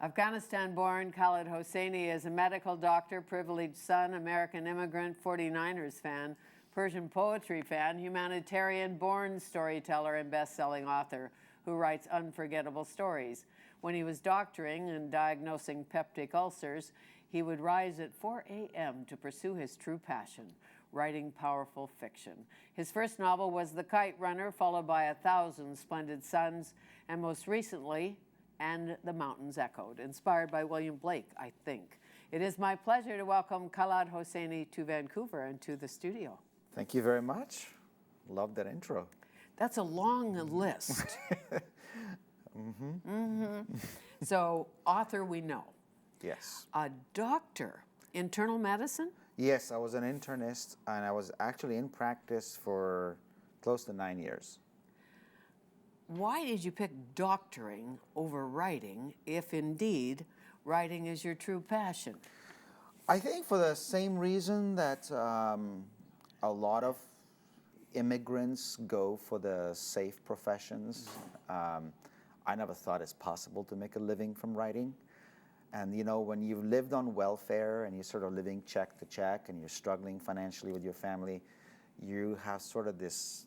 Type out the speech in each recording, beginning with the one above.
Afghanistan-born Khaled Hosseini is a medical doctor, privileged son, American immigrant, 49ers fan, Persian poetry fan, humanitarian-born storyteller, and best-selling author who writes unforgettable stories. When he was doctoring and diagnosing peptic ulcers, he would rise at 4 a.m. to pursue his true passion, writing powerful fiction. His first novel was The Kite Runner, followed by 1,000 Splendid Suns, and most recently, And the Mountains Echoed, inspired by William Blake, I think. It is my pleasure to welcome Khaled Hosseini to Vancouver and to the studio. Thank you very much. Love that intro. That's a long list. So, author we know. Yes. A doctor, internal medicine? Yes, I was an internist, and I was actually in practice for close to 9 years. Why did you pick doctoring over writing, if indeed writing is your true passion? I think for the same reason that a lot of immigrants go for the safe professions. I never thought it's possible to make a living from writing. And you know, when you've lived on welfare and you're sort of living check to check and you're struggling financially with your family, you have sort of this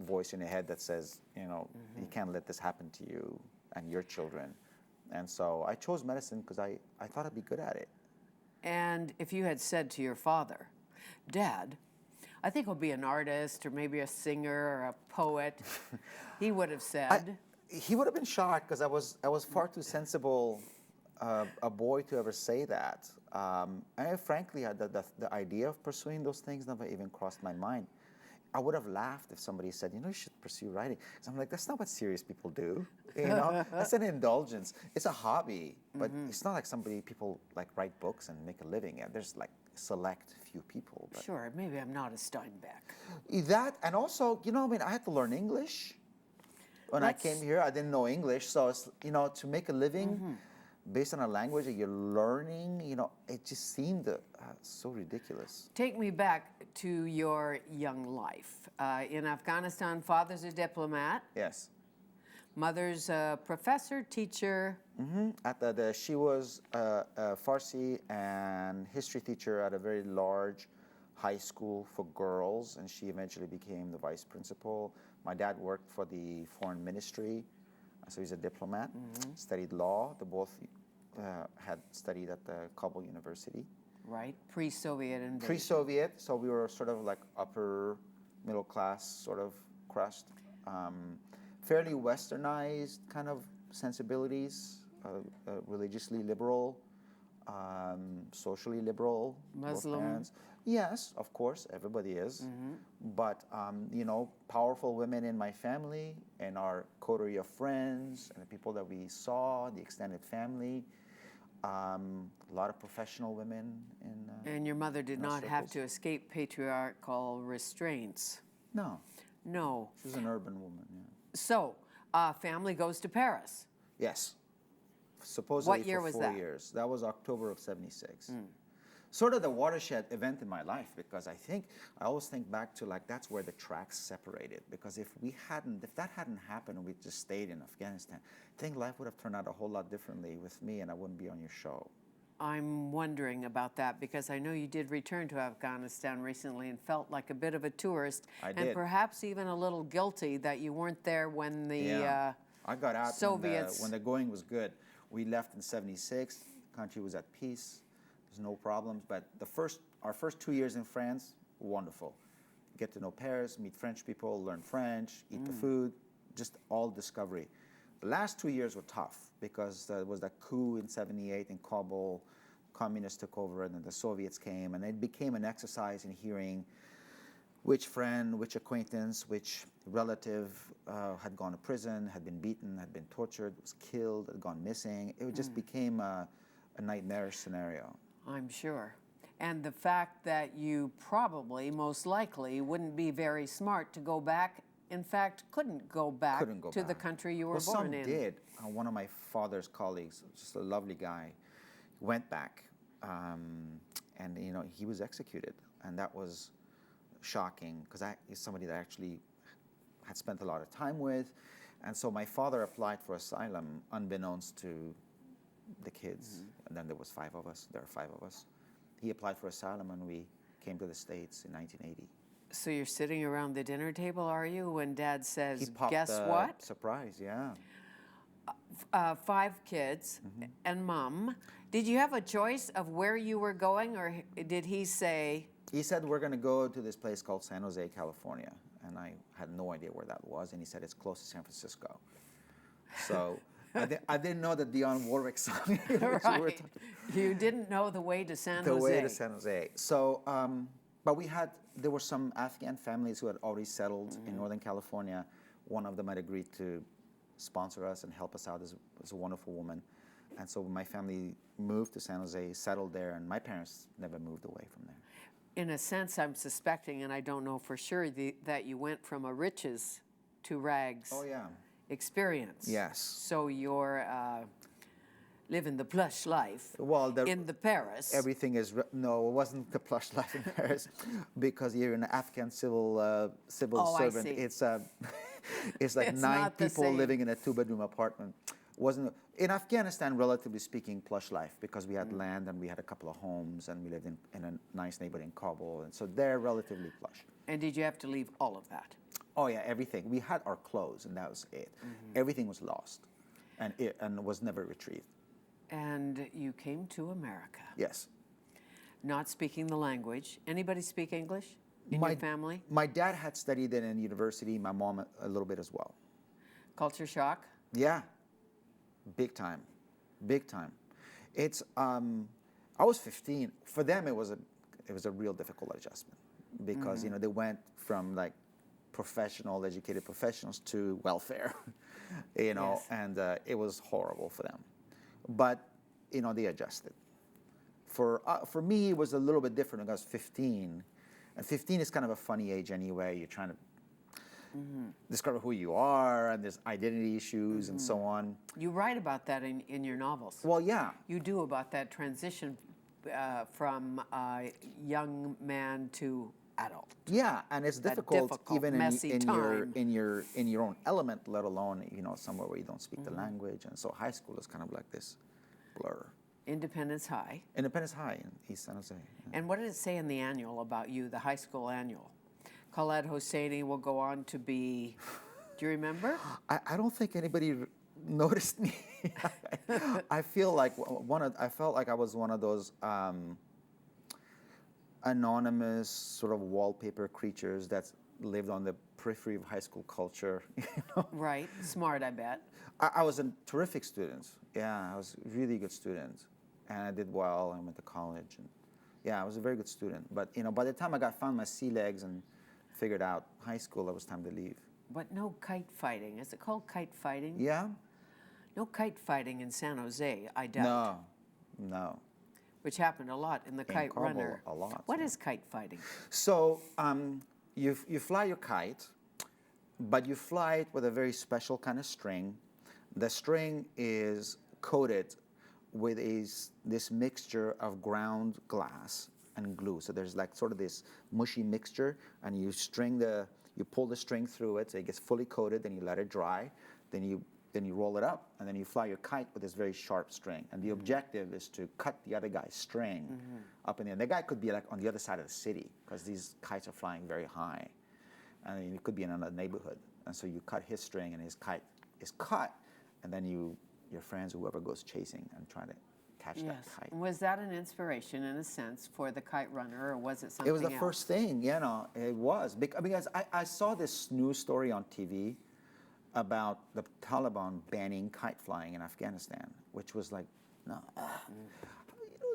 voice in your head that says, you know, you can't let this happen to you and your children. And so I chose medicine because I thought I'd be good at it. And if you had said to your father, Dad, I think I'll be an artist or maybe a singer or a poet, he would have said... He would have been shocked because I was far too sensible a boy to ever say that. And frankly, the idea of pursuing those things never even crossed my mind. I would have laughed if somebody said, you know, you should pursue writing. So I'm like, that's not what serious people do. You know, that's an indulgence. It's a hobby, but it's not like people like write books and make a living. Yeah, there's like select few people. But. Sure, maybe I'm not a Steinbeck. That, and also, you know, I mean, I had to learn English. When I came here, I didn't know English, so it's, you know, to make a living based on a language that you're learning, you know, it just seemed so ridiculous. Take me back to your young life. In Afghanistan, father's a diplomat. Yes. Mother's a professor, teacher. She was a Farsi and history teacher at a very large high school for girls, and she eventually became the vice principal. My dad worked for the foreign ministry, so he's a diplomat, studied law. They both had studied at the Kabul University. Right, pre-Soviet invasion. Pre-Soviet, so we were sort of like upper middle class sort of crust. Fairly westernized kind of sensibilities, religiously liberal, socially liberal. Muslim. Yes, of course, everybody is. But, you know, powerful women in my family and our coterie of friends and the people that we saw, the extended family, a lot of professional women in And your mother did not have circles. to escape patriarchal restraints. No. No. She was an urban woman, yeah. So, family goes to Paris. Yes. Supposedly What year for was 4 that? years. That was October of '76. Sort of the watershed event in my life, because I always think back to like that's where the tracks separated. Because if that hadn't happened and we just stayed in Afghanistan, I think life would have turned out a whole lot differently with me, and I wouldn't be on your show. I'm wondering about that because I know you did return to Afghanistan recently and felt like a bit of a tourist. I and did. Perhaps even a little guilty that you weren't there when the I got out Soviets... when the going was good. We left in '76. The country was at peace. There's no problems. But our first 2 years in France, wonderful. Get to know Paris, meet French people, learn French, eat the food, just all discovery. The last 2 years were tough because there was that coup in '78 in Kabul. Communists took over, and then the Soviets came, and it became an exercise in hearing which friend, which acquaintance, which relative had gone to prison, had been beaten, had been tortured, was killed, had gone missing. It just became a nightmarish scenario. I'm sure. And the fact that you probably, most likely, wouldn't be very smart to go back, in fact, couldn't go back to the country you were born in. Some did. One of my father's colleagues, just a lovely guy, went back, and you know, he was executed, and that was shocking because he's somebody that I actually had spent a lot of time with, and so my father applied for asylum unbeknownst to the kids, and then there was 5 of us. There are 5 of us. He applied for asylum, and we came to the States in 1980. So you're sitting around the dinner table, are you, when Dad He says, popped guess the what? surprise, yeah. 5 kids and Mom. Did you have a choice of where you were going, or did he say? He said, we're going to go to this place called San Jose, California. And I had no idea where that was. And he said, it's close to San Francisco. So I didn't know that Dionne Warwick song. Right. You didn't know the way to San Jose. The way to San Jose. So, but there were some Afghan families who had already settled in Northern California. One of them had agreed to sponsor us and help us out. As a wonderful woman. And so my family moved to San Jose, settled there, and my parents never moved away from there. In a sense, I'm suspecting, and I don't know for sure, that you went from a riches to rags experience. Yes. So you're living the plush life in the Paris. Everything is, no, it wasn't the plush life in Paris, because you're an Afghan civil servant. I see. It's like It's 9 not the people same. living in a 2-bedroom apartment. Wasn't in Afghanistan, relatively speaking, plush life, because we had land and we had a couple of homes and we lived in a nice neighborhood in Kabul, and so they're relatively plush. And did you have to leave all of that? Oh yeah, everything. We had our clothes, and that was it. Everything was lost, and was never retrieved. And you came to America, Yes. not speaking the language. Anybody speak English in your family? My dad had studied it in university. My mom a little bit as well. Culture shock? Yeah, big time, big time. It's I was 15. For them, it was a real difficult adjustment, because they went from like professional, educated professionals to welfare, Yes. and it was horrible for them. But they adjusted. For me, it was a little bit different. I was 15, and 15 is kind of a funny age anyway. You're trying to discover who you are, and there's identity issues and so on. You write about that in your novels. Well, yeah. You do, about that transition from young man to adult. Yeah, and it's difficult even messy time. in your own element, let alone somewhere where you don't speak the language. And so high school is kind of like this blur. Independence High. Independence High in East San Jose. Yeah. And what did it say in the annual about you, the high school annual? Khaled Hosseini will go on to be, do you remember? I don't think anybody noticed me. I feel like I felt like I was one of those anonymous sort of wallpaper creatures that lived on the periphery of high school culture. Right, smart, I bet. I was a terrific student. Yeah, I was a really good student, and I did well. I went to college, and yeah, I was a very good student. But by the time I found my sea legs and figured out high school, it was time to leave. But no kite fighting. Is it called kite fighting? Yeah. No kite fighting in San Jose, I doubt. No. Which happened a lot in the Kite Kabul, Runner. a lot. What is kite fighting? So you fly your kite, but you fly it with a very special kind of string. The string is coated with this mixture of ground glass and glue. So there's like sort of this mushy mixture, and you pull the string through it so it gets fully coated, then you let it dry, then you roll it up, and then you fly your kite with this very sharp string. And the objective is to cut the other guy's string up in the air. The guy could be like on the other side of the city, because these kites are flying very high. And it could be in another neighborhood. And so you cut his string, and his kite is cut, and then your friends, whoever goes chasing and trying to catch that kite. Was that an inspiration, in a sense, for the Kite Runner, or was it something else? It was the first thing, it was. Because I saw this news story on TV about the Taliban banning kite flying in Afghanistan, which was like, no.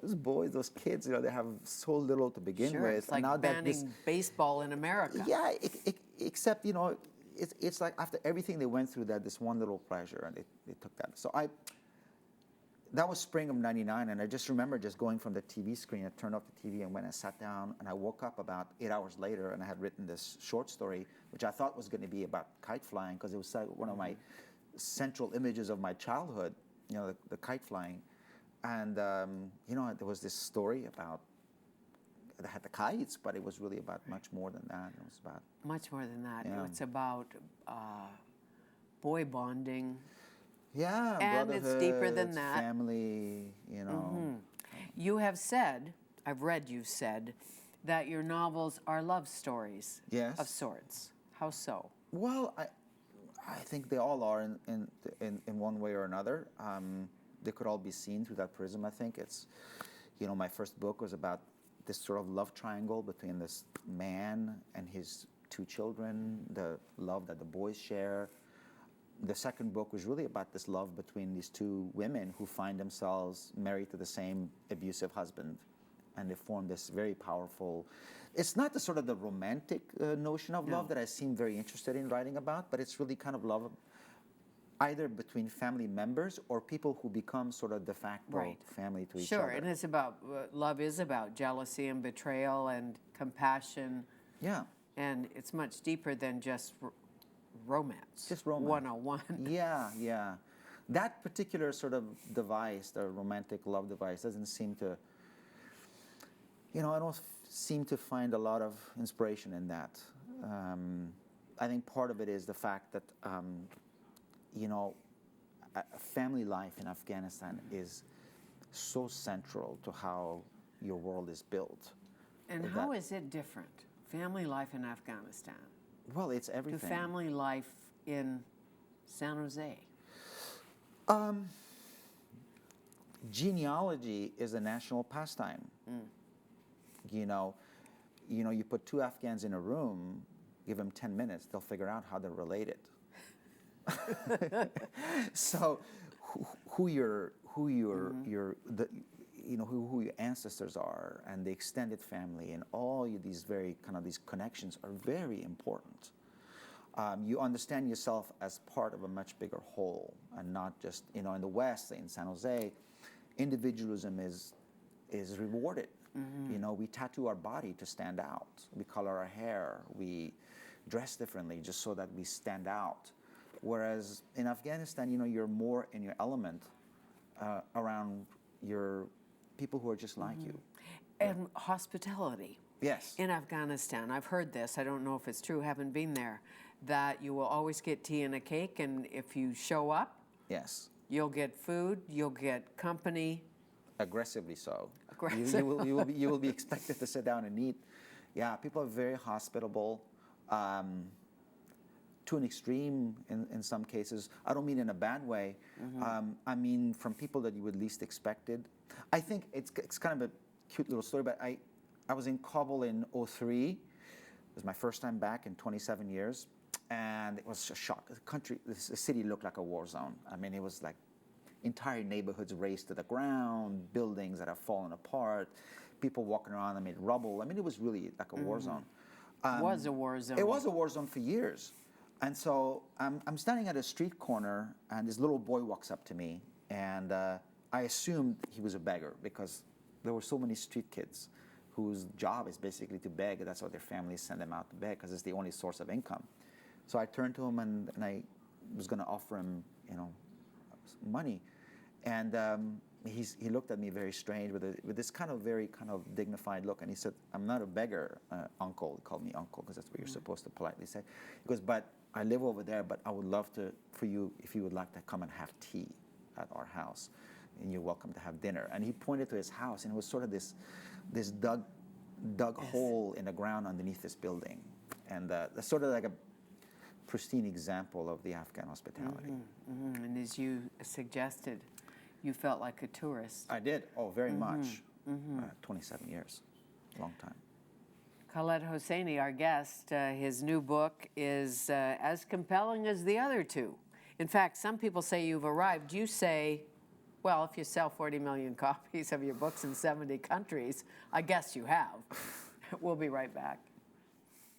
Those boys, those kids, they have so little to begin with. It's like and now banning baseball in America. Yeah, except, it's like after everything they went through, that this one little pleasure, and they took that. So that was spring of '99, and I just remember just going from the TV screen. I turned off the TV and went and sat down, and I woke up about 8 hours later, and I had written this short story, which I thought was going to be about kite flying, because it was like one of my central images of my childhood, the kite flying. And, there was this story about, they had the kites, but it was really about much more than that. It was about... Much more than that. Yeah. It's about boy bonding. Yeah, And it's deeper than brotherhood, that. family, you know. You have said, I've read you've said, that your novels are love stories Yes. of sorts. How so? Well, I think they all are in one way or another. They could all be seen through that prism. I think it's, you know, my first book was about this sort of love triangle between this man and his two children, the love that the boys share. The second book was really about this love between these two women who find themselves married to the same abusive husband, and they form this very powerful. It's not the sort of the romantic notion of love that I seem very interested in writing about, but it's really kind of love either between family members or people who become sort of de facto family to each other. Sure, and it's about, love is about jealousy and betrayal and compassion. Yeah. And it's much deeper than just romance. Just romance. 101. Yeah, yeah. That particular sort of device, the romantic love device, doesn't seem to, you know, I don't seem to find a lot of inspiration in that. I think part of it is the fact that, you know, family life in Afghanistan is so central to how your world is built. And how is it different? Family life in Afghanistan Well, it's everything. to family life in San Jose? Genealogy is a national pastime. You know, you put two Afghans in a room, give them 10 minutes, they'll figure out how they're related. So, who your ancestors are, and the extended family, and all these very kind of these connections are very important. You understand yourself as part of a much bigger whole, and not just, you know, in the West, in San Jose, individualism is rewarded. You know, we tattoo our body to stand out. We color our hair. We dress differently just so that we stand out. Whereas in Afghanistan, you know, you're more in your element around your people who are just like you. And hospitality. Yes. In Afghanistan, I've heard this, I don't know if it's true, haven't been there, that you will always get tea and a cake, and if you show up, Yes. you'll get food, you'll get company. Aggressively so. Aggressive. You will be expected to sit down and eat. Yeah, people are very hospitable, to an extreme in some cases. I don't mean in a bad way. I mean from people that you would least expected. I think it's kind of a cute little story, but I was in Kabul in 2003. It was my first time back in 27 years, and it was a shock. The city looked like a war zone. I mean, it was like entire neighborhoods razed to the ground, buildings that have fallen apart, people walking around amid rubble. I mean, it was really like a war zone. Was a war zone. It was a war zone for years. And so I'm standing at a street corner, and this little boy walks up to me, and I assumed he was a beggar because there were so many street kids whose job is basically to beg. That's why their families send them out to beg, because it's the only source of income. So I turned to him, and I was going to offer him, you know, money. And he looked at me very strange with this kind of very kind of dignified look, and he said, "I'm not a beggar, uncle." He called me uncle because that's what you're supposed to politely say. He goes, "But I live over there, but I would love for you, if you would like to come and have tea at our house, and you're welcome to have dinner." And he pointed to his house, and it was sort of this dug hole in the ground underneath this building, and that's sort of like a pristine example of the Afghan hospitality. And as you suggested, you felt like a tourist. I did. Oh, very much. 27 years. Long time. Khaled Hosseini, our guest, his new book is as compelling as the other two. In fact, some people say you've arrived. You say, well, if you sell 40 million copies of your books in 70 countries, I guess you have. We'll be right back.